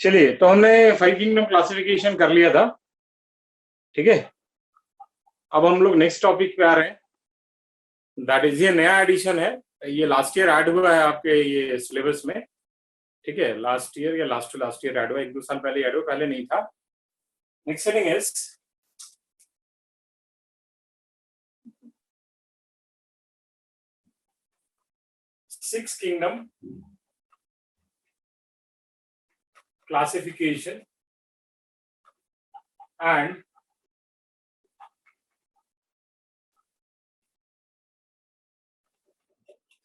चलिए, तो हमने 5 किंगडम क्लासिफिकेशन कर लिया था। ठीक है, अब हम लोग नेक्स्ट टॉपिक पे आ रहे हैं। दैट इज, ये नया एडिशन है, ये लास्ट ईयर ऐड हुआ है आपके ये सिलेबस में। ठीक है, लास्ट ईयर या last to last year add हुआ, 1-2 साल पहले ऐड हुआ, पहले नहीं था। Next heading is six kingdom classification and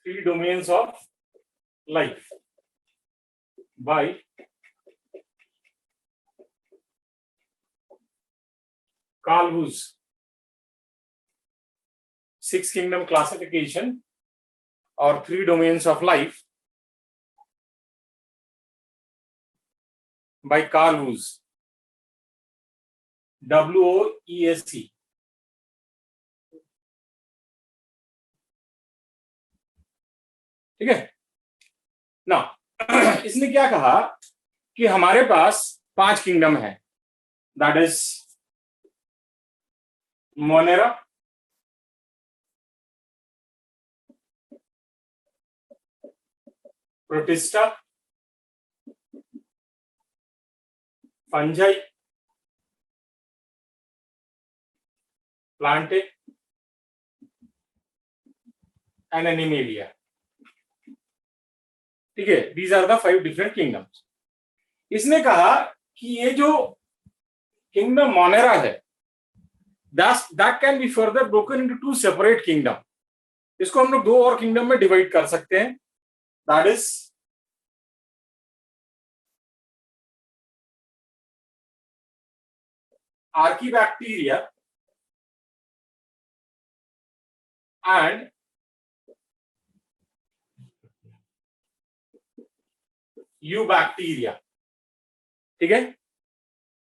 three domains of life by Carl Woese. Six kingdom classification or three domains of life by Carl Woese. WOESE. ठीक है ना। इसने क्या कहा कि हमारे पास 5 किंगडम है, that is monera, protista, fungi, plantae and animalia. ठीक है, these are the 5 different kingdoms. इसने कहा कि ये जो किंगडम मोनेरा है, that can be further broken into 2 separate kingdom. इसको हम लोग 2 और किंगडम में डिवाइड कर सकते हैं, that is archaebacteria and eubacteria. ठीक है,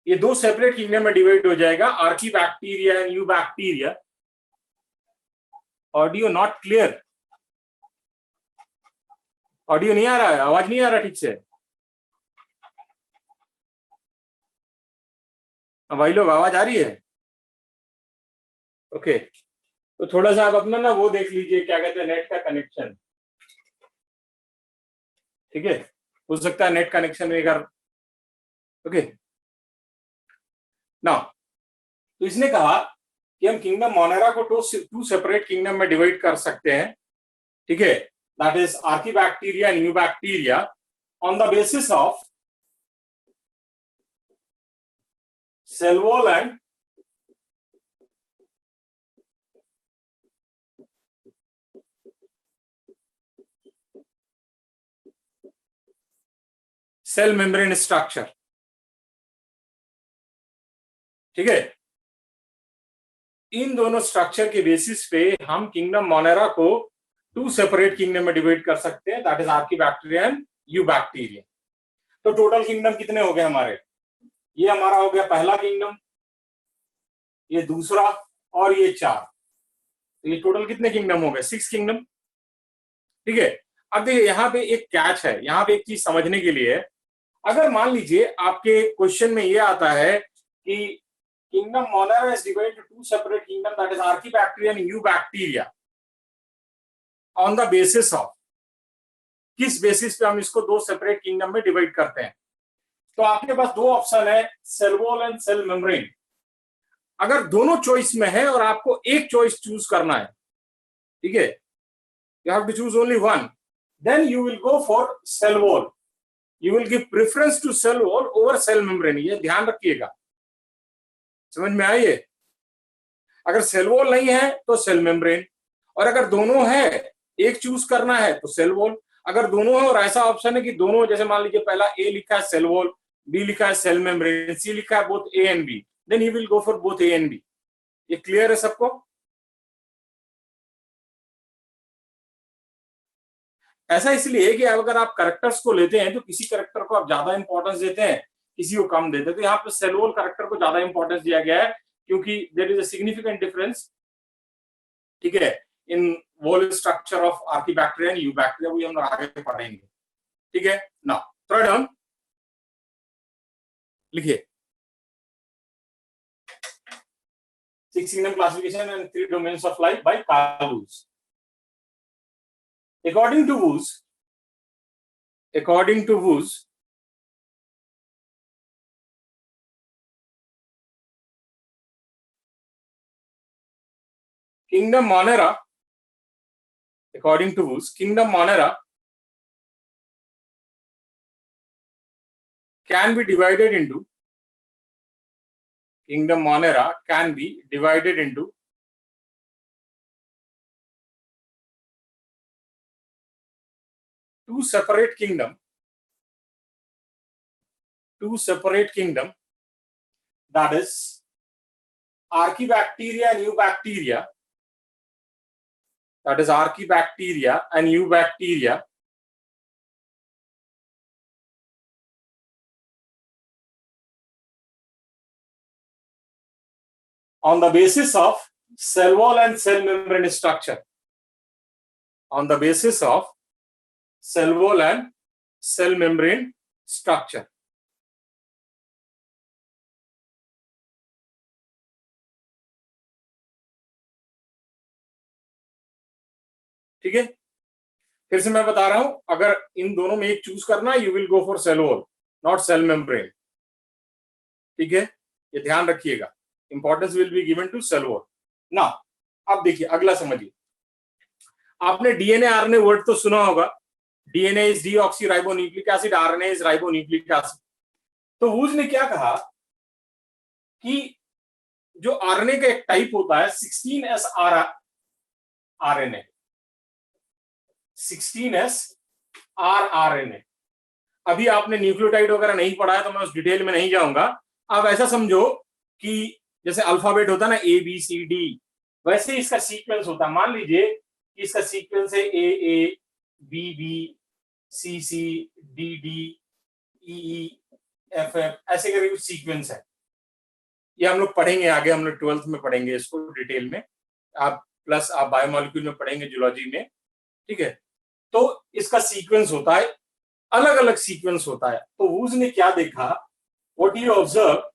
ये 2 सेपरेट किंगडम में डिवाइड हो जाएगा, archaebacteria and eubacteria. Audio not clear, audio नहीं आ रहा है, आवाज नहीं आ रहा ठीक से। भाई लोग, आवाज आ रही है? ओके, तो थोड़ा सा आप अपना ना वो देख लीजिए, क्या कहते हैं, नेट का कनेक्शन। ठीक है, हो सकता है नेट कनेक्शन में अगर, ओके ना। तो इसने कहा कि हम किंगडम मोनेरा को 2 सेपरेट किंगडम में डिवाइड कर सकते हैं। ठीक है, that is archaebacteria and eubacteria on the basis of cell wall and cell membrane structure. ठीक है, इन दोनों स्ट्रक्चर के बेसिस पे हम किंगडम मोनेरा को 2 सेपरेट किंगडम में डिवाइड कर सकते हैं, that is archaebacteria and eubacteria. तो टोटल किंगडम कितने हो गए हमारे? ये हमारा हो गया पहला किंगडम, ये दूसरा और ये 4। तो ये टोटल कितने किंगडम हो गए? 6 किंगडम। ठीक है, अब देखिए यहाँ पे एक कैच है, यहाँ पे एक चीज समझने के लिए। अगर मान लीजिए आपके क्वेश्चन में ये आता है कि kingdom monera is divided to 2 separate kingdom, that is archaebacteria and eubacteria, on the basis of, किस बेसिस पे हम इसको 2 सेपरेट किंगडम में डिवाइड करते हैं? तो आपके पास 2 ऑप्शन है, cell wall and cell membrane. अगर दोनों चॉइस में है और आपको एक चॉइस चूज करना है, ठीक है, you have to choose only one, then you will go for cell wall. You will give preference to cell wall over cell membrane. ये ध्यान रखिएगा, समझ में आइए। अगर सेल वॉल नहीं है तो सेल मेम्ब्रेन, और अगर दोनों है, एक चूज करना है तो सेल वॉल। अगर दोनों है और ऐसा ऑप्शन है कि दोनों, जैसे मान लीजिए पहला ए लिखा है सेल वॉल, बी लिखा है सेल मेम्ब्रेन, सी लिखा है both A and B, then he will go for both A and B. ये क्लियर है सबको? ऐसा इसलिए कि अगर आप करेक्टर्स को लेते हैं तो किसी करेक्टर को आप ज्यादा इंपॉर्टेंस देते हैं, किसी को कम देते हैं। तो यहाँ पे सेल वॉल करेक्टर को ज्यादा इंपॉर्टेंस दिया गया है, क्योंकि there is a significant difference, ठीक है, in wall structure of archaebacteria and eubacteria. वो हम लोग आगे पढ़ेंगे। ठीक है ना। थर्ड हम लिखिए, 6 kingdom classification and 3 domains of life by Carl Woese. According to Woese, Kingdom Monera, according to Woese, Kingdom Monera can be divided into two separate kingdom, that is Archaebacteria and Eubacteria, on the basis of cell wall and cell membrane structure. ठीक है, फिर से मैं बता रहा हूं, अगर इन दोनों में एक चूज करना, you will go for cell wall, not cell membrane. ठीक है, ये ध्यान रखिएगा, importance will be given to cell wall ना। अब देखिए अगला समझिए, आपने डीएनए आरएनए वर्ड तो सुना होगा, DNA is deoxyribonucleic acid, RNA is ribonucleic acid. तो वूज ने क्या कहा कि जो आरएनए का एक टाइप होता है 16S आरएनए, 16S आरएनए। अभी आपने न्यूक्लियोटाइड वगैरह नहीं पढ़ा है तो मैं उस डिटेल में नहीं जाऊंगा। आप ऐसा समझो कि जैसे अल्फाबेट होता है ना ABCD, वैसे इसका सीक्वेंस होता है। मान लीजिए इसका सीक्वेंस है AA, BB, CC, DD, EE, FF, ऐसे करके कुछ सीक्वेंस है। ये हम लोग पढ़ेंगे आगे, हम लोग 12th में पढ़ेंगे इसको डिटेल में, आप प्लस आप बायोमोलिक्यूल में पढ़ेंगे, जूलॉजी में। ठीक है, तो इसका सीक्वेंस होता है, अलग अलग सीक्वेंस होता है। तो वूज ने क्या देखा, व्हाट यू ऑब्जर्व,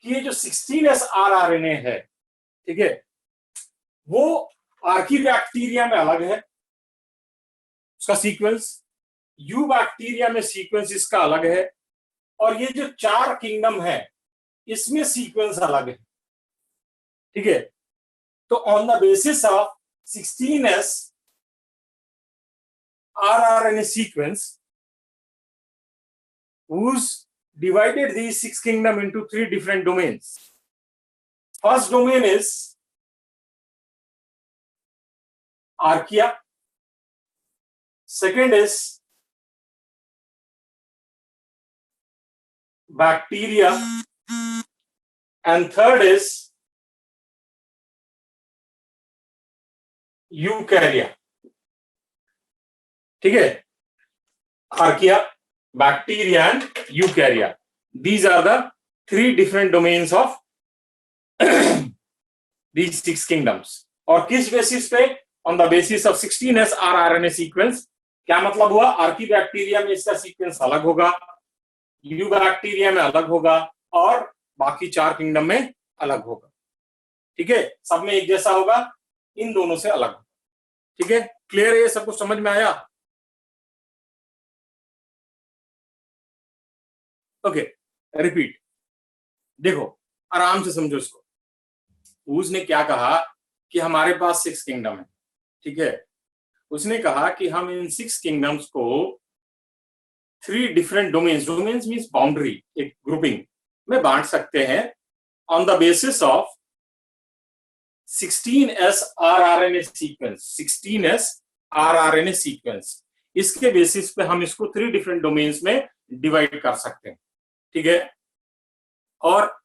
कि ये जो 16S आरएनए है, ठीक है, वो आर्कीबैक्टीरिया में अलग है उसका सीक्वेंस, यूबैक्टीरिया में सीक्वेंस इसका अलग है, और ये जो 4 किंगडम है इसमें सीक्वेंस अलग है। ठीक है, तो on the basis of 16S rRNA sequence, Woese divided these 6 kingdom into 3 different domains. First domain is archaea, second is bacteria, and third is eukarya. ठीक है, archaea, bacteria and eukarya, these are the 3 different domains of these 6 kingdoms. और किस बेसिस पे, on the basis of 16S rRNA sequence। क्या मतलब हुआ, archaebacteria में इसका सीक्वेंस अलग होगा, यूबैक्टीरिया में अलग होगा, और बाकी 4 किंगडम में अलग होगा। ठीक है, सब में एक जैसा होगा, इन दोनों से अलग। ठीक है, क्लियर है, ये सब कुछ समझ में आया? ओके, रिपीट, देखो आराम से समझो इसको। वूज ने क्या कहा कि हमारे पास 6 किंगडम है। ठीक है, उसने कहा कि हम इन 6 किंगडम्स को 3 different domains, domains means boundary, एक ग्रुपिंग में बांट सकते हैं on the basis of 16S rRNA sequence, 16S rRNA sequence. इसके बेसिस पे हम इसको 3 डिफरेंट डोमेन्स में डिवाइड कर सकते हैं। ठीक है, और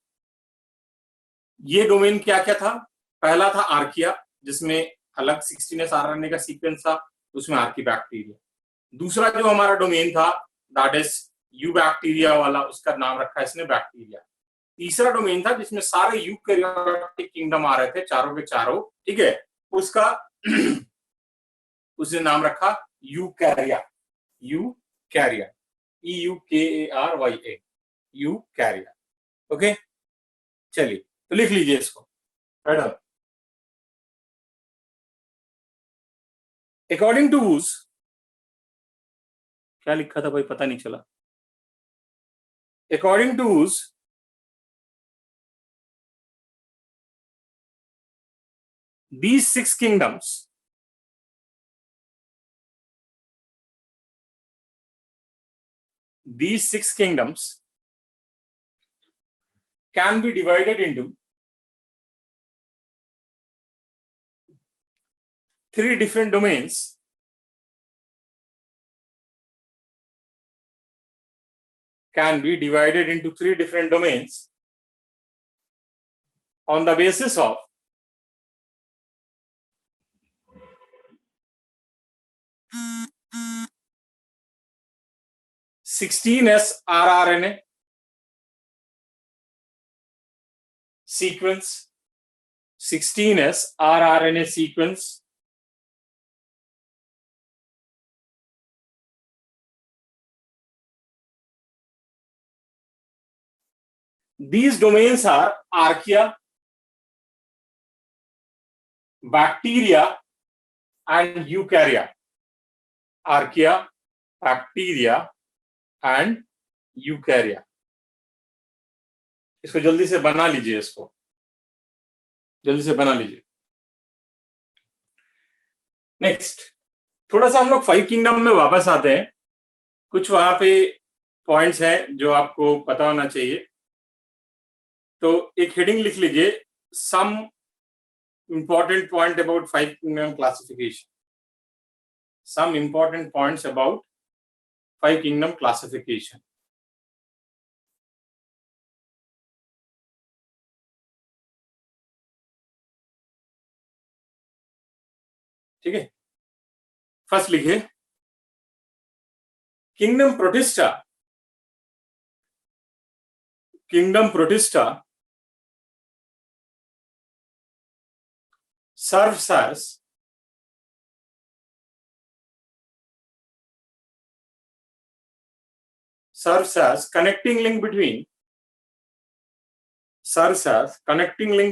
ये डोमेन क्या क्या था, पहला था आर्किया, जिसमें अलग 16S आरएनए का सीक्वेंस था, उसमें आर्कीबैक्टीरिया। दूसरा जो हमारा डोमेन था दैट इज यूबैक्टीरिया वाला, उसका नाम रखा इसने बैक्टीरिया। तीसरा डोमेन था जिसमें सारे यूकैरियोटिक किंगडम आ रहे थे, चारों के चारों। ठीक है, उसका उसने नाम रखा यूकैरिया, यूकैरिया, EUKARYA, यूकैरिया। ओके, चलिए तो लिख लीजिए इसको। अकॉर्डिंग टू वूज, क्या लिखा था भाई पता नहीं चला। According to Woese, these six kingdoms can be divided into three different domains on the basis of (16s rRNA sequence, 16s rRNA sequence, these domains are archaea, bacteria and eukarya. Archaea, bacteria and eukarya. इसको जल्दी से बना लीजिए, इसको जल्दी से बना लीजिए। नेक्स्ट, थोड़ा सा हम लोग 5 किंगडम में वापस आते हैं। कुछ वहां पे पॉइंट्स हैं जो आपको पता होना चाहिए, तो एक हेडिंग लिख लीजिए, सम important point about 5 kingdom classification. Some important points about 5 kingdom classification. ठीक है, फर्स्ट लिखिए kingdom protista. Kingdom protista serves as connecting link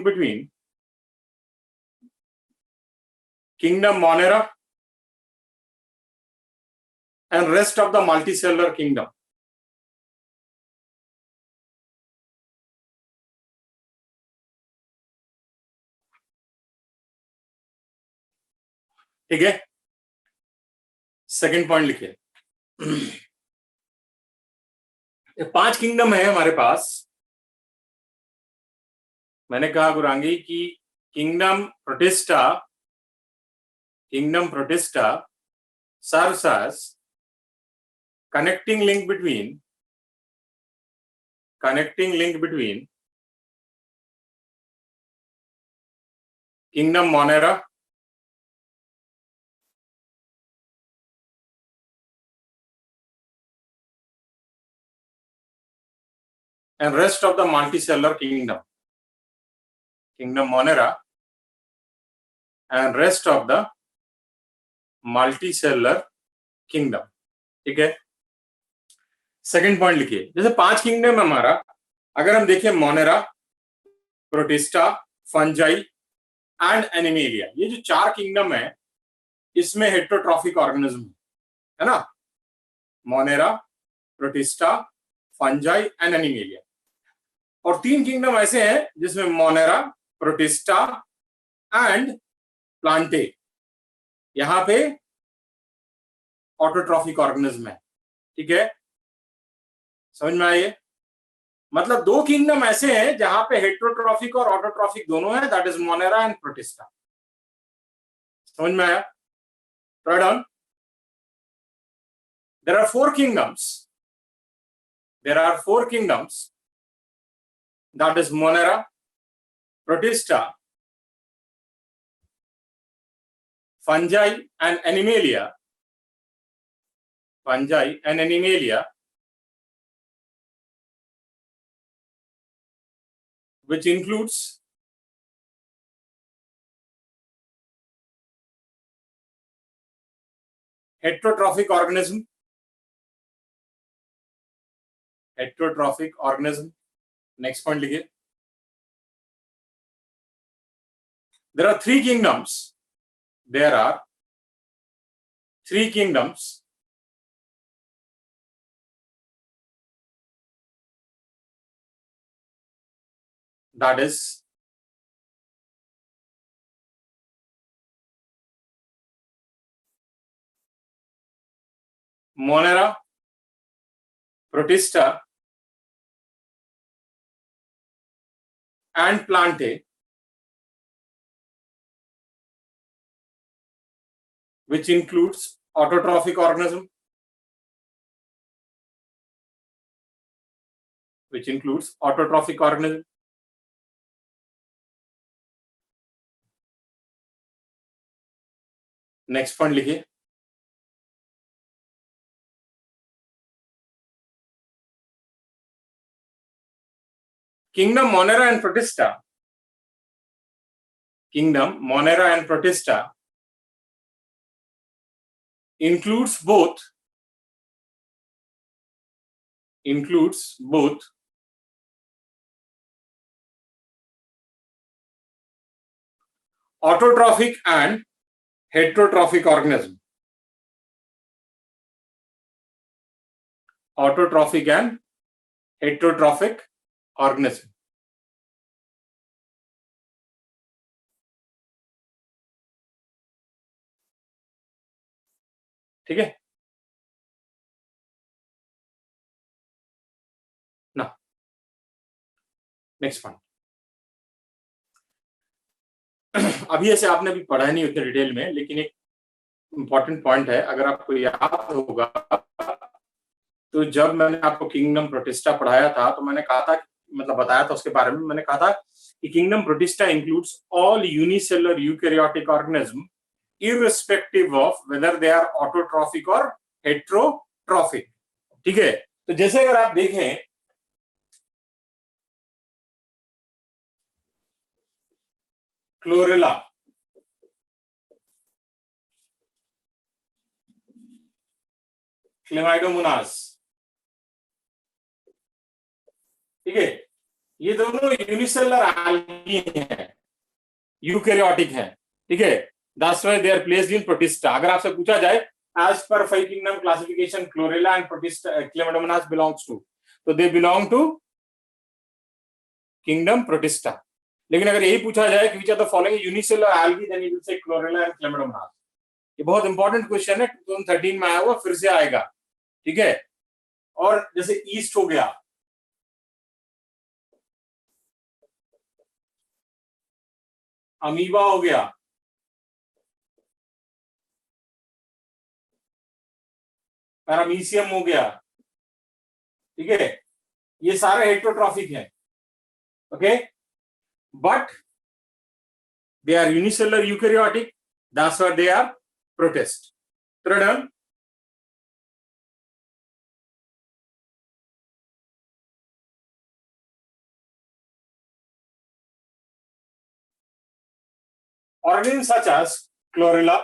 between kingdom Monera and rest of the multicellular kingdom. ठीक है, सेकंड पॉइंट लिखिए। ये 5 kingdom है हमारे पास। मैंने कहा गुरांगी कि kingdom protista serves as connecting link between kingdom Monera and rest of the multicellular kingdom. Kingdom Monera and rest of the multicellular kingdom. ठीक है, सेकंड पॉइंट लिखिए। जैसे 5 किंगडम हमारा, अगर हम देखें Monera, protista, fungi and animalia, ये जो 4 किंगडम है इसमें हेटेरोट्रॉफिक ऑर्गेनिज्म है ना, Monera, protista, fungi and animalia. और 3 किंगडम ऐसे हैं जिसमें मोनेरा, प्रोटिस्टा एंड प्लांटे, यहां पे ऑटोट्रॉफिक ऑर्गेनिज्म है। ठीक है, समझ में आइए, मतलब 2 किंगडम ऐसे हैं जहां पे हेटेरोट्रॉफिक और ऑटोट्रॉफिक दोनों है, that is Monera and protista. समझ में आया? Third on, there are 4 kingdoms that is Monera, Protista, fungi and animalia, which includes heterotrophic organism next point लिखिए. There are three kingdoms. There are three kingdoms that is Monera, Protista, and Plante, which includes autotrophic organism, next point लिखिए. Kingdom Monera and Protista includes both autotrophic and heterotrophic organism. ठीक है ना. Next point. अभी ऐसे आपने भी पढ़ा नहीं उतने डिटेल में, लेकिन एक इंपॉर्टेंट पॉइंट है. अगर आपको याद होगा तो जब मैंने आपको किंगडम प्रोटिस्टा पढ़ाया था तो मैंने कहा था, मतलब बताया था उसके बारे में, मैंने कहा था कि kingdom protista includes all unicellular eukaryotic organism irrespective of whether they are autotrophic or heterotrophic. ठीक है. तो जैसे अगर आप देखें क्लोरेला, क्लेमाइडोमोनास, ठीक है, ये दोनों यूनिसेलुलर एल्गी हैं, यूकैरियोटिक हैं. ठीक है. That's why they are placed in Protista. अगर आपसे पूछा जाए as per 5 kingdom classification, Chlorella and Protista, Chlamydomonas belongs to, तो they belong to kingdom Protista. लेकिन अगर यही पूछा जाए कि which are the following unicellular algae, then you will say Chlorella and Chlamydomonas. ये बहुत इंपॉर्टेंट क्वेश्चन है, 2013 में आया हुआ, फिर से आएगा. ठीक है. और जैसे ईस्ट हो गया, अमीबा हो गया, पैरामीशियम हो गया. ठीक है. ये सारे हेटरोट्रॉफिक हैं. Okay. But they are unicellular eukaryotic, that's why they are protist. Third, organisms such as Chlorella,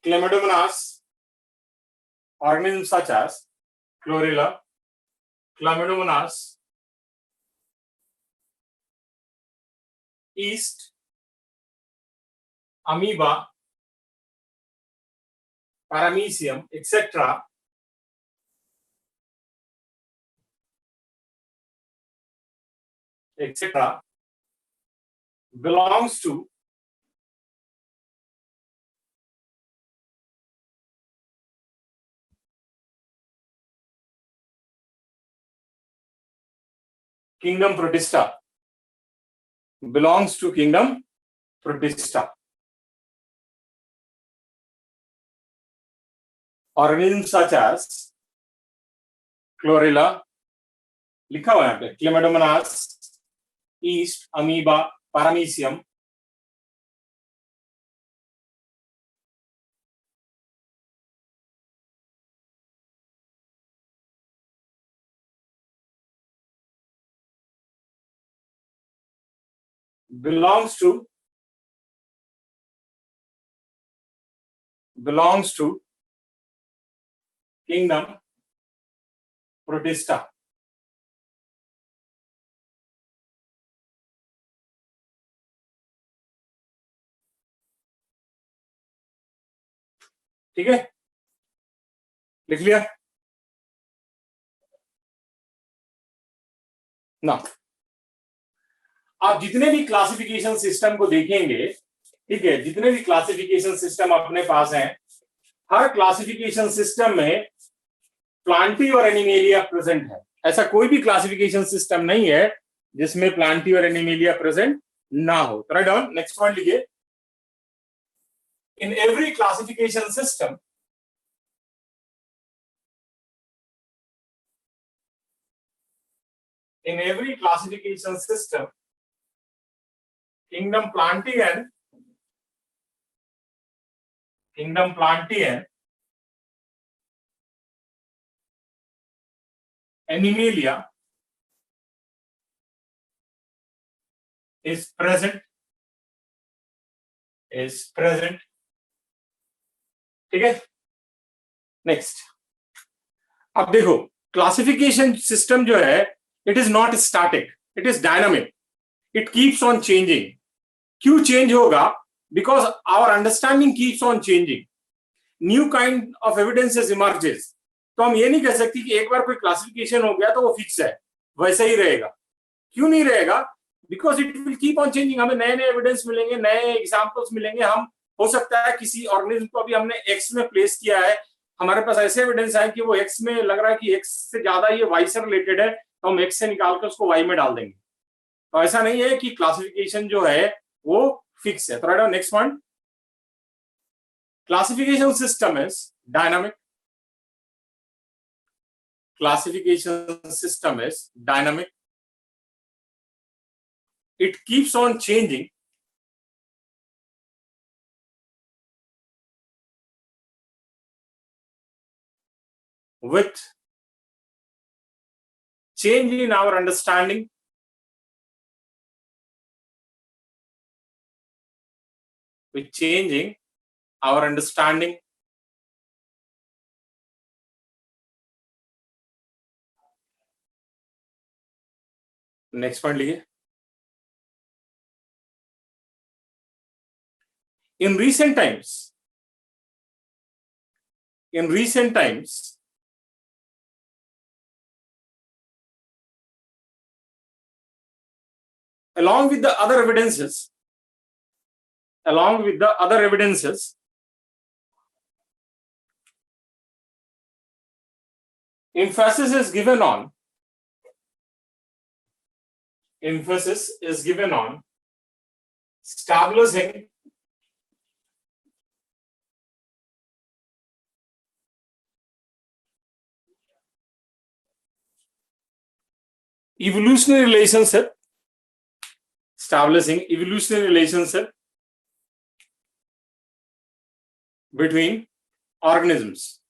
Chlamydomonas, organisms such as Chlorella, Chlamydomonas, yeast, amoeba, paramecium, etc. belongs to kingdom Protista. Belongs to kingdom Protista. Organisms such as Chlorella, लिखा हुआ है यहाँ पे, Chlamydomonas, yeast, amoeba, paramecium, belongs to kingdom Protista. ठीक है, लिख लिया ना। आप जितने भी क्लासिफिकेशन सिस्टम को देखेंगे, ठीक है, जितने भी क्लासिफिकेशन सिस्टम अपने पास हैं, हर क्लासिफिकेशन सिस्टम में प्लांटी और एनिमेलिया प्रेजेंट है। ऐसा कोई भी क्लासिफिकेशन सिस्टम नहीं है जिसमें प्लांटी और एनिमेलिया प्रेजेंट ना हो। तो राइट डाउन, नेक्स्ट पॉइंट लिखिए। In every classification system, in every classification system, kingdom Plantaean Animalia is present, ठीक है। नेक्स्ट, अब देखो क्लासिफिकेशन सिस्टम जो है, it is not static, it is dynamic, it keeps on changing. क्यों change होगा? Because our understanding keeps on changing, new kind of evidences emerges. तो हम ये नहीं कह सकते कि एक बार कोई क्लासिफिकेशन हो गया तो वो फिक्स है, वैसा ही रहेगा। क्यों नहीं रहेगा? Because it will keep on changing. हमें नए नए एविडेंस मिलेंगे, नए एग्जाम्पल्स मिलेंगे। हम, हो सकता है किसी ऑर्गेनिज्म को अभी हमने एक्स में प्लेस किया है, हमारे पास ऐसे एविडेंस है कि वो एक्स में लग रहा है कि एक्स से ज्यादा ये वाई से रिलेटेड है, तो हम एक्स से निकाल कर उसको वाई में डाल देंगे। तो ऐसा नहीं है कि क्लासिफिकेशन जो है वो फिक्स है। तो right, next point, classification system is dynamic, classification system is dynamic, it keeps on changing, with change in our understanding, with changing our understanding, next point लिखिए। in recent times along with the other evidences, emphasis is given on establishing evolutionary relationship between organisms,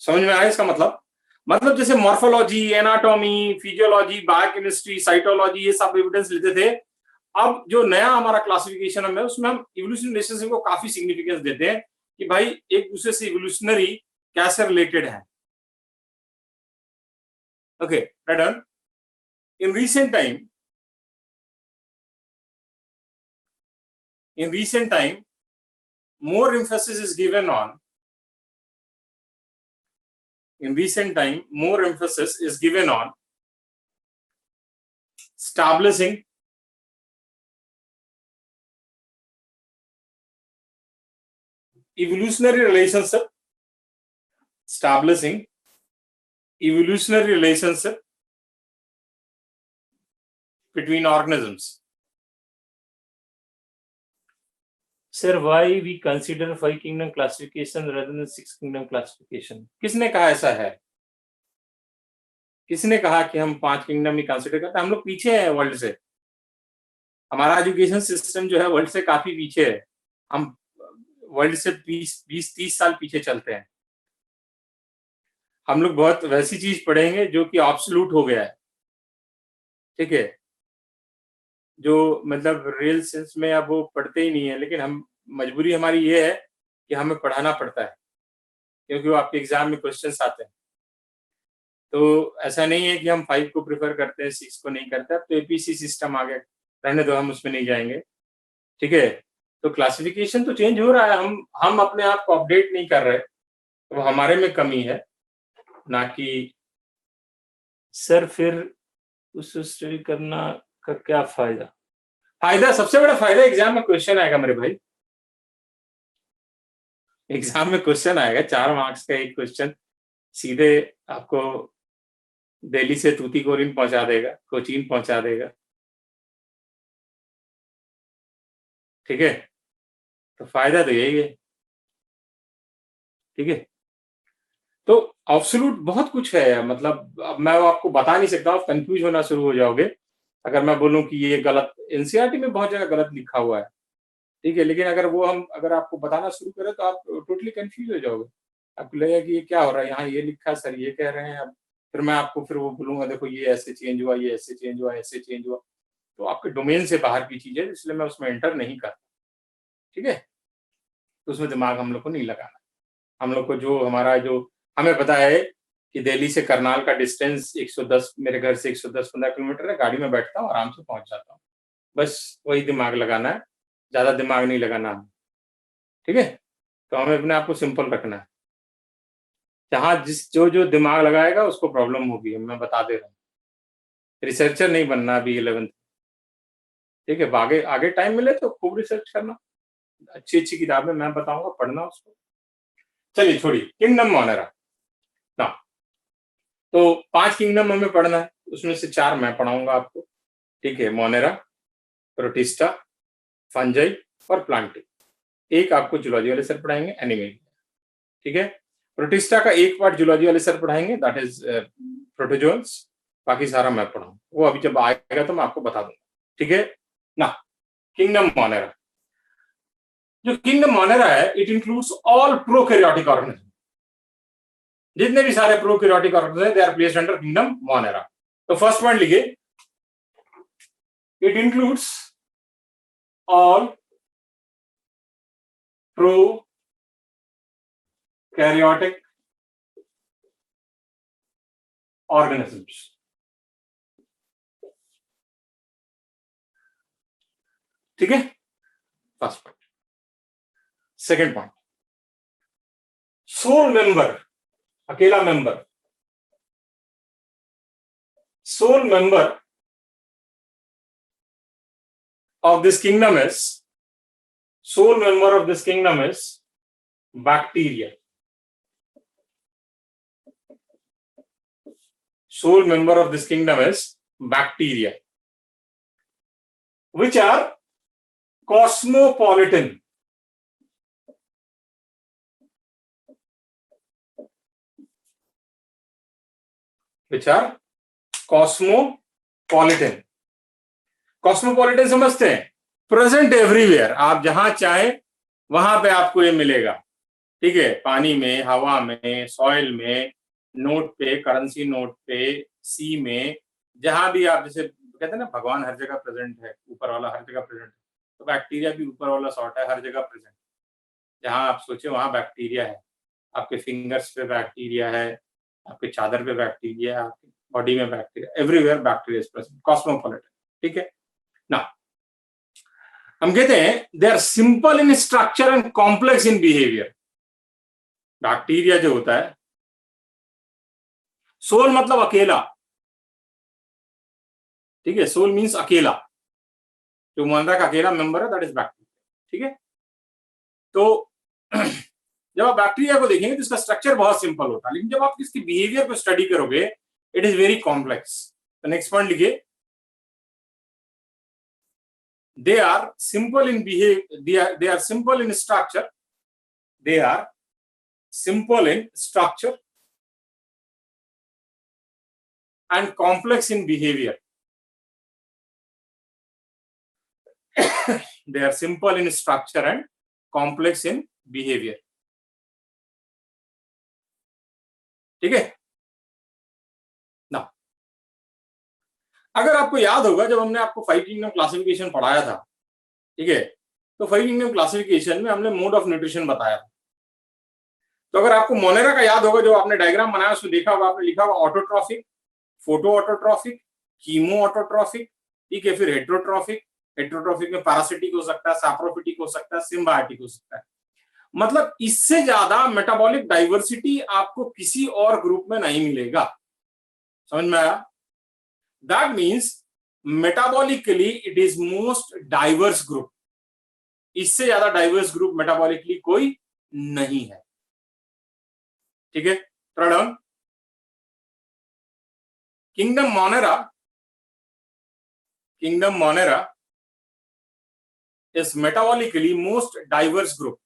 समझ में आया इसका मतलब? मतलब जैसे morphology, anatomy, physiology, biochemistry, cytology, ये सब एविडेंस लेते थे। अब जो नया हमारा क्लासिफिकेशन है उसमें हम इवोल्यूशन रिलेशनशिप को काफी सिग्निफिकेंस देते हैं कि भाई एक दूसरे से इवोल्यूशनरी कैसे रिलेटेड है। Okay, right. in recent time more emphasis is given on establishing evolutionary relationship between organisms. Sir, why we consider 5 kingdom classification rather than 6 kingdom classification? किसने कहा ऐसा है? किसने कहा कि हम 5 किंगडम ही कंसिडर करते हैं? हम लोग पीछे हैं वर्ल्ड से। हमारा एजुकेशन सिस्टम जो है वर्ल्ड से काफी पीछे है। हम वर्ल्ड से 20-30 साल पीछे चलते हैं। हम लोग बहुत वैसी चीज पढ़ेंगे जो कि ऑब्सोल्यूट हो गया है, ठीक है, जो मतलब रियल सेंस में अब वो पढ़ते ही नहीं है। लेकिन हम, मजबूरी हमारी ये है कि हमें पढ़ाना पड़ता है क्योंकि वो आपके एग्जाम में क्वेश्चंस आते हैं। तो ऐसा नहीं है कि हम 5 को प्रेफर करते हैं, 6 को नहीं करते। अब तो एपीसी सिस्टम आ गया, रहने दो, हम उसमें नहीं जाएंगे, ठीक है। तो क्लासिफिकेशन तो चेंज हो रहा है, हम अपने आप को अपडेट नहीं कर रहे, तो हमारे में कमी है, ना कि सर फिर उस स्टडी करना का क्या फायदा? फायदा, सबसे बड़ा फायदा एग्जाम में क्वेश्चन आएगा मेरे भाई, एग्जाम में क्वेश्चन आएगा, 4 मार्क्स का एक क्वेश्चन सीधे आपको दिल्ली से तूतीकोरिन पहुंचा देगा, कोचीन पहुंचा देगा, ठीक है। तो फायदा तो यही है, ठीक है। तो एब्सोल्यूट बहुत कुछ है, मतलब अब मैं आपको बता नहीं सकता, आप कंफ्यूज होना शुरू हो जाओगे अगर मैं बोलूं कि ये गलत, एनसीईआरटी में बहुत जगह गलत लिखा हुआ है, ठीक है, लेकिन अगर आपको बताना शुरू करें तो आप टोटली कंफ्यूज हो जाओगे, आपको लगेगा कि ये क्या हो रहा है, यहाँ ये लिखा, सर ये कह रहे हैं, अब फिर मैं आपको फिर वो बोलूंगा देखो ये ऐसे चेंज हुआ, ये ऐसे चेंज हुआ, ऐसे चेंज हुआ, तो आपके डोमेन से बाहर की चीज है, इसलिए मैं उसमें एंटर नहीं करता, ठीक है। तो उसमें दिमाग हम लोग को नहीं लगाना, हम लोग को जो हमारा जो हमें पता है कि दिल्ली से करनाल का डिस्टेंस 110, मेरे घर से 110-15 किलोमीटर है, गाड़ी में बैठता हूँ, आराम से पहुंच जाता हूँ, बस वही दिमाग लगाना है, ज्यादा दिमाग नहीं लगाना है, ठीक है। तो हमें अपने आप को सिंपल रखना है, जहां जो जो दिमाग लगाएगा उसको प्रॉब्लम होगी, मैं बता दे रहा हूँ। रिसर्चर नहीं बनना अभी 11th, ठीक है, आगे आगे टाइम मिले तो खूब रिसर्च करना, अच्छी अच्छी किताबें मैं बताऊंगा, पढ़ना उसको। चलिए छोड़िए, किंगडम मोनेरा ना, तो 5 किंगडम हमें पढ़ना है, उसमें से 4 मैं पढ़ाऊंगा आपको, ठीक है। मोनेरा, प्रोटिस्टा, फंजाई और प्लांटी, एक आपको जूलॉजी वाले सर पढ़ाएंगे, एनिमल, ठीक है। प्रोटिस्टा का एक पार्ट जूलॉजी वाले सर पढ़ाएंगे, दैट इज प्रोटोजोन्स, बाकी सारा मैं पढ़ाऊंगा, वो अभी जब आएगा तो मैं आपको बता दूंगा, ठीक है ना। किंगडम मोनेरा, जो किंगडम मोनेरा है, it includes all prokaryotic organism, जितने भी सारे प्रोकैरियोटिक ऑर्गेनिज्म हैं, they are placed under kingdom Monera. तो फर्स्ट पॉइंट लिखिए, it includes all prokaryotic organisms, ठीक है, first point. Second point, sole member, अकेला member, sole member of this kingdom is, sole member of this kingdom is bacteria. Sole member of this kingdom is bacteria, which are cosmopolitan. Which are cosmopolitan. Cosmopolitan समझते हैं, present everywhere, आप जहां चाहे वहां पे आपको ये मिलेगा, ठीक है, पानी में, हवा में, सॉइल में, नोट पे, करेंसी नोट पे, सी में, जहां भी आप, जैसे कहते हैं ना भगवान हर जगह प्रेजेंट है, ऊपर वाला हर जगह प्रेजेंट है, तो बैक्टीरिया भी ऊपर वाला सॉर्ट है, हर जगह प्रेजेंट, जहां आप सोचे वहां बैक्टीरिया है, आपके फिंगर्स पे बैक्टीरिया है, आपके चादर पे बैक्टीरिया है, आपकी बॉडी में bacteria, everywhere bacteria is present, cosmopolitan, ठीक है ना। हम कहते हैं they are simple in structure and complex in behaviour. Bacteria जो होता है, सोल मतलब अकेला, ठीक है, सोल मींस अकेला, जो मोनेरा का अकेला मेंबर है दैट इज बैक्टीरिया, ठीक है। तो जब आप बैक्टीरिया को देखेंगे तो इसका स्ट्रक्चर बहुत सिंपल होता है, लेकिन जब आप इसकी बिहेवियर को स्टडी करोगे इट इज वेरी कॉम्प्लेक्स। तो नेक्स्ट पॉइंट लिखिए, they are simple in behavior, they are simple in structure, they are simple in structure and complex in behavior. They are simple in structure and complex in behavior, ठीक है ना। अगर आपको याद होगा जब हमने आपको 5 किंगडम क्लासिफिकेशन पढ़ाया था, ठीक है, तो 5 किंगडम क्लासिफिकेशन में हमने मोड ऑफ न्यूट्रिशन बताया था। तो अगर आपको मोनेरा का याद होगा, जो आपने डायग्राम बनाया उसमें देखा होगा, आपने लिखा होगा autotrophic, photo autotrophic, chemo autotrophic, ठीक है, फिर हेट्रोट्रॉफिक, हेटेरोट्रॉफिक में पैरासिटिक हो सकता है, सैप्रोफिटिक हो सकता है, सिम्बायोटिक हो सकता है। मतलब इससे ज्यादा मेटाबॉलिक डाइवर्सिटी आपको किसी और ग्रुप में नहीं मिलेगा। समझ में आया? That means metabolically it is most diverse group. इससे ज्यादा डाइवर्स ग्रुप मेटाबॉलिकली कोई नहीं है। ठीक है, थोड़ा down. Kingdom Monera is metabolically most diverse group.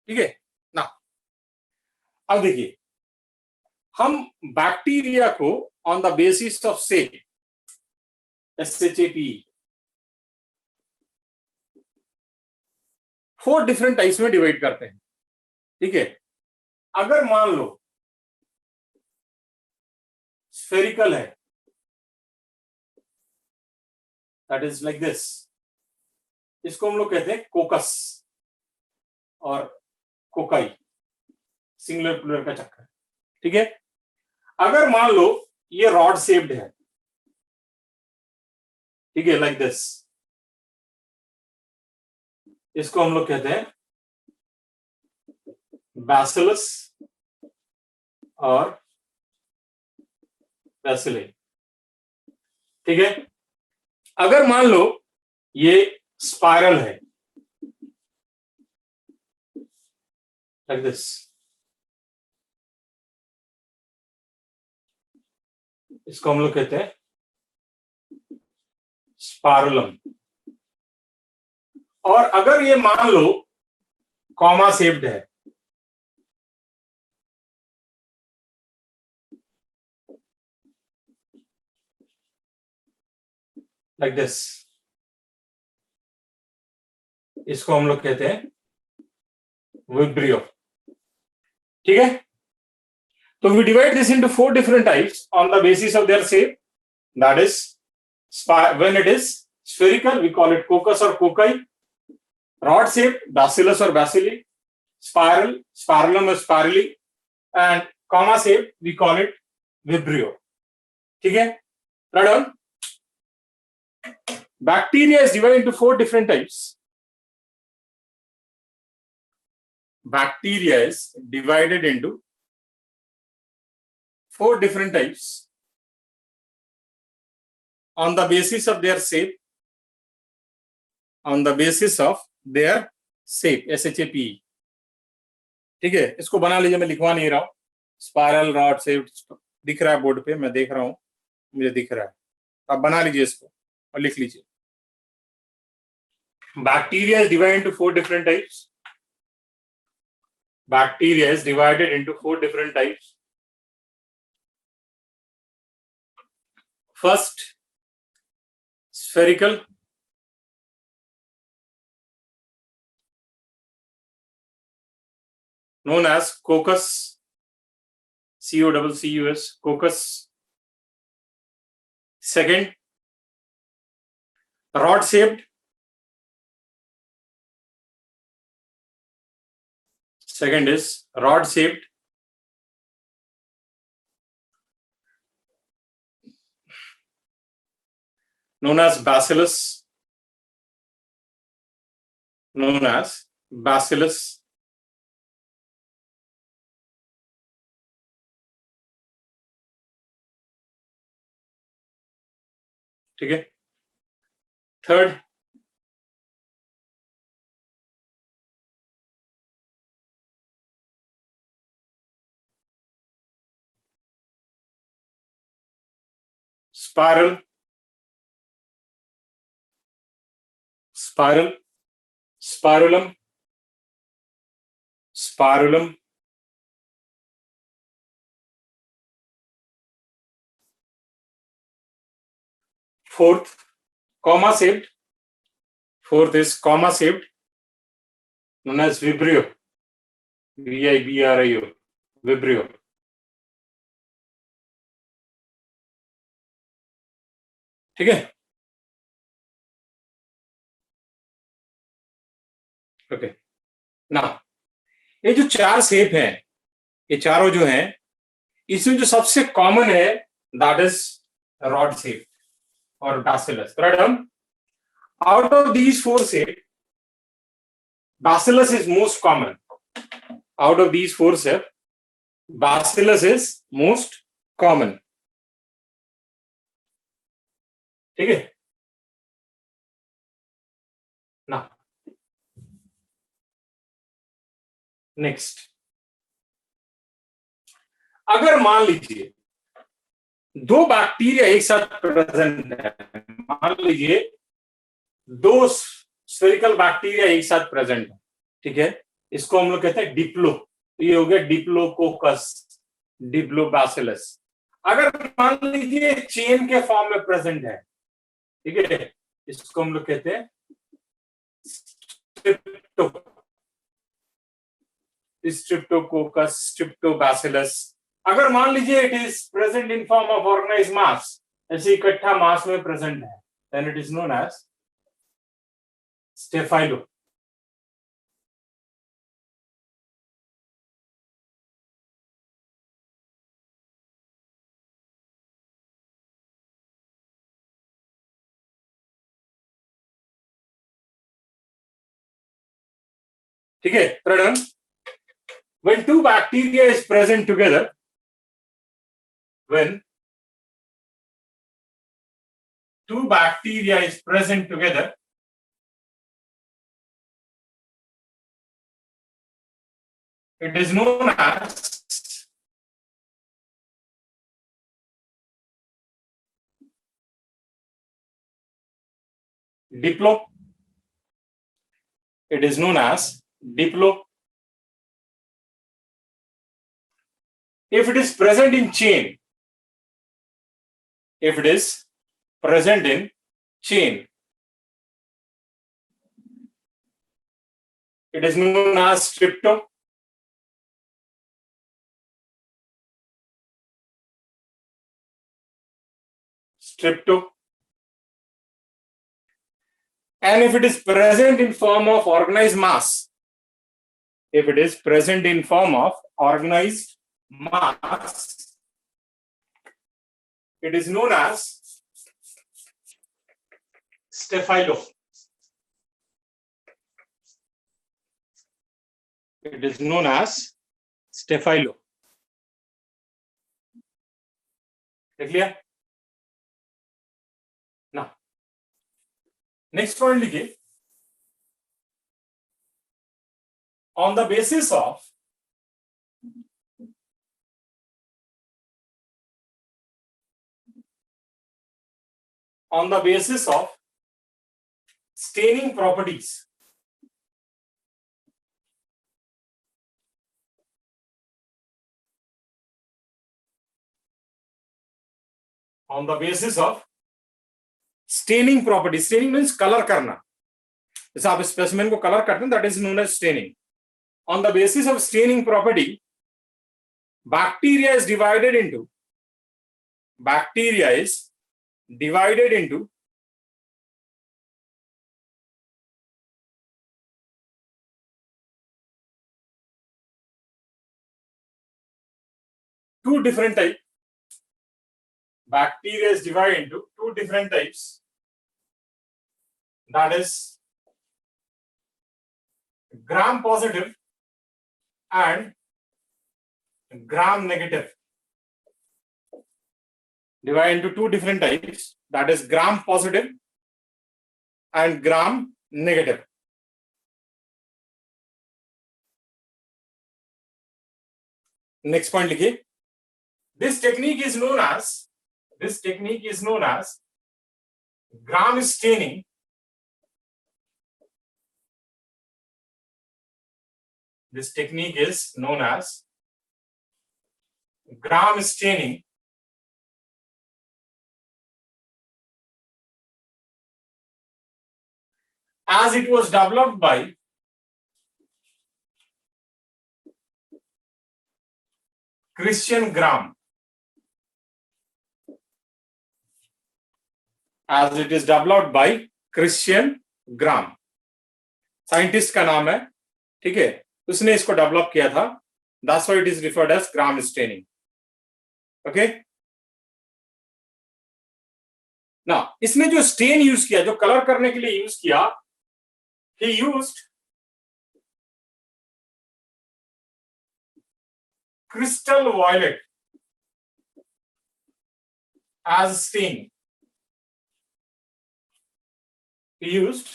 ठीक है ना? अब देखिए, हम बैक्टीरिया को on the basis of SAP, SHAP, 4 different types में डिवाइड करते हैं। ठीक है, अगर मान लो स्फेरिकल है, दैट इज लाइक दिस, इसको हम लोग कहते हैं कोकस और कोकाई, सिंगुलर प्लूरल का चक्कर। ठीक है, अगर मान लो ये रॉड शेप्ड है, ठीक है, लाइक दिस, इसको हम लोग कहते हैं बैसिलस और बैसिली। ठीक है, अगर मान लो ये स्पाइरल है, लाइक दिस, इसको हम लोग कहते हैं स्पाइरलम। और अगर ये मान लो कॉमा शेप्ड है, लाइक दिस, इसको हम लोग कहते हैं विब्रियो। ठीक है, तो we divide this into 4 different types on the basis of their shape. That is when it is spherical we call it coccus or cocci, rod shaped bacillus or bacilli, spiral spiralum or spirally, and comma shaped we call it vibrio. ठीक है, right on. Bacteria is divided into 4 different types. Bacteria is divided into 4 different types on the basis of their shape, SHAP. ठीक है, इसको बना लीजिए, मैं लिखवा नहीं रहा हूं। स्पाइरल, रॉड शेप्ड दिख रहा है बोर्ड पे, मैं देख रहा हूं, मुझे दिख रहा है। आप बना लीजिए इसको और लिख लीजिए। Bacteria is divided into 4 different types. Bacteria is divided into 4 different types. First, spherical, known as coccus, COCCUS, coccus. Second, rod shaped. Second is rod shaped. Known as bacillus. ठीक है, third spiral, spirulum. Fourth, comma shaped. Fourth is comma shaped, known as vibrio, VIBRIO, vibrio. ठीक है, okay. Now ये जो चार shape हैं, ये चारों जो हैं, इसमें जो सबसे कॉमन है दैट इज रॉड शेप और bacillus. Out of these four shape, Bacillus is most common. Out of these four shape, Bacillus is most common. ठीक है ना. नेक्स्ट, अगर मान लीजिए दो बैक्टीरिया एक साथ प्रेजेंट है, मान लीजिए दो स्फेरिकल बैक्टीरिया एक साथ प्रेजेंट है, ठीक है, इसको हम लोग कहते हैं डिप्लो. ये हो गया डिप्लोकोकस, डिप्लोबैसिलस. अगर मान लीजिए चेन के फॉर्म में प्रेजेंट है, ठीक है, इसको हम लोग कहते हैं स्ट्रिप्टोकोकस, स्ट्रिप्टोबैसिलस. अगर मान लीजिए it is present in form of organised mass, ऐसे इकट्ठा मास में प्रेजेंट है, then it is known as staphylo. ठीक है, pronoun. When two bacteria is present together, when two bacteria is present together, it is known as diplo. It is known as diplo. If it is present in chain, if it is present in chain, it is known as stripto. Stripto. And if it is present in form of organized mass, if it is present in form of organized mass, it is known as Staphylo. It is known as Staphylo. देख लिया ना. Next point लिखिए. On the basis of staining properties, on the basis of staining properties, staining means color करना, जैसे आप specimen को colour करते हैं, that is known as staining. On the basis of staining property, bacteria is divided into two different types. Bacteria is divided into two different types, that is gram positive and gram negative. Divided into two different types, that is gram positive and gram negative. Next point लिखिए. This technique is known as gram staining. This technique is known as gram staining. As it was developed by Christian Gram. As it is developed by Christian Gram. Scientist का नाम है, ठीक है. उसने इसको develop किया था, that's why it is referred as Gram staining. Okay ना, इसने जो स्टेन यूज किया, जो कलर करने के लिए यूज किया, ही used crystal violet as stain. He used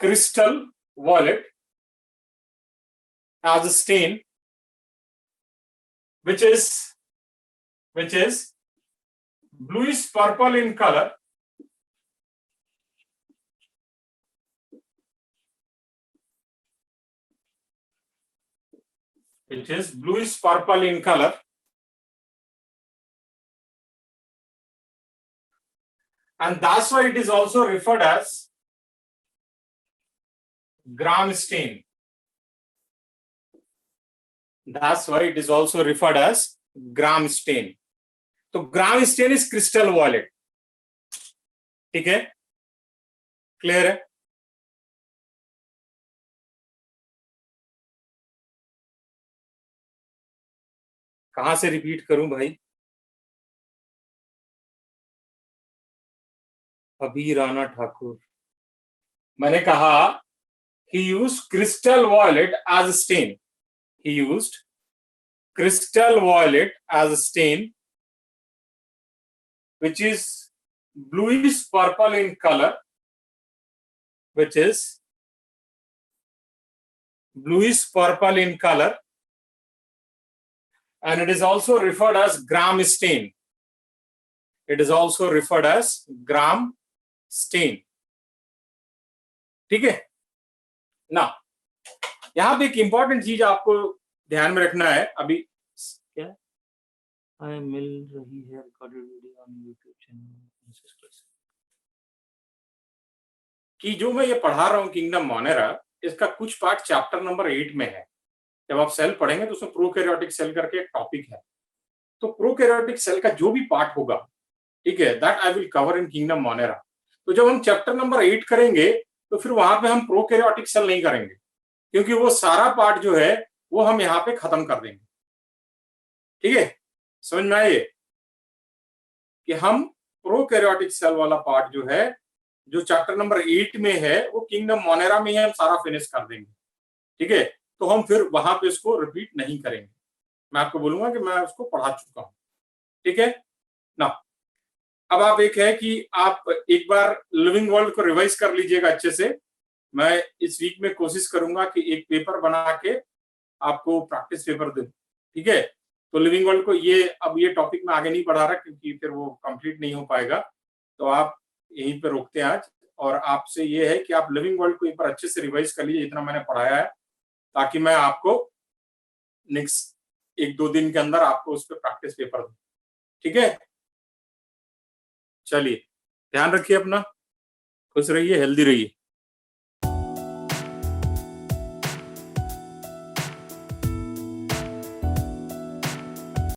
crystal violet as a stain, which is bluish purple in color, which is bluish purple in color, and that's why it is also referred as gram stain. That's why it is also referred as gram stain. तो ग्राम stain is crystal violet. ठीक है, clear है? कहां से repeat करूं भाई? अभी राणा ठाकुर, मैंने कहा he used crystal violet as a stain. He used crystal violet as a stain, which is bluish purple in color, which is bluish purple in color, and it is also referred as gram stain. It is also referred as gram stain. ठीक है ना? यहां पे एक important चीज आपको ध्यान में रखना है। अभी क्या मिल रही है recorded video on YouTube channel कि जो मैं ये पढ़ा रहा हूं किंगडम मोनेरा, इसका कुछ पार्ट चैप्टर नंबर 8 में है। जब आप सेल पढ़ेंगे तो उसमें प्रोकैरियोटिक सेल करके एक टॉपिक है, तो प्रोकैरियोटिक सेल का जो भी पार्ट होगा, ठीक है, that I will cover in kingdom Monera. तो जब हम चैप्टर नंबर 8 करेंगे तो फिर वहां पे हम प्रोकैरियोटिक सेल नहीं करेंगे, क्योंकि वो सारा पार्ट जो है वो हम यहाँ पे खत्म कर देंगे। ठीक है, समझ में आए कि हम प्रोकैरियोटिक सेल वाला पार्ट जो है, जो चैप्टर नंबर 8 में है, वो किंगडम मोनेरा में ही हम सारा फिनिश कर देंगे। ठीक है, तो हम फिर वहां पे इसको रिपीट नहीं करेंगे। मैं आपको बोलूंगा कि मैं उसको पढ़ा चुका हूं। ठीक है ना? अब आप एक है कि आप एक बार लिविंग वर्ल्ड को रिवाइज कर लीजिएगा अच्छे से। मैं इस वीक में कोशिश करूंगा कि एक पेपर बना के आपको प्रैक्टिस पेपर दूं। ठीक है, तो लिविंग वर्ल्ड को अब ये टॉपिक में आगे नहीं बढ़ा रहा, क्योंकि फिर वो कंप्लीट नहीं हो पाएगा। तो आप यहीं पे रोकते हैं आज, और आपसे ये है कि आप लिविंग वर्ल्ड को एक बार अच्छे से रिवाइज कर लीजिए जितना मैंने पढ़ाया है, ताकि मैं आपको नेक्स्ट 1-2 दिन के अंदर आपको उस पर प्रैक्टिस पेपर दूं। ठीक है, चलिए ध्यान रखिए अपना, खुश रहिए, हेल्दी रहिए।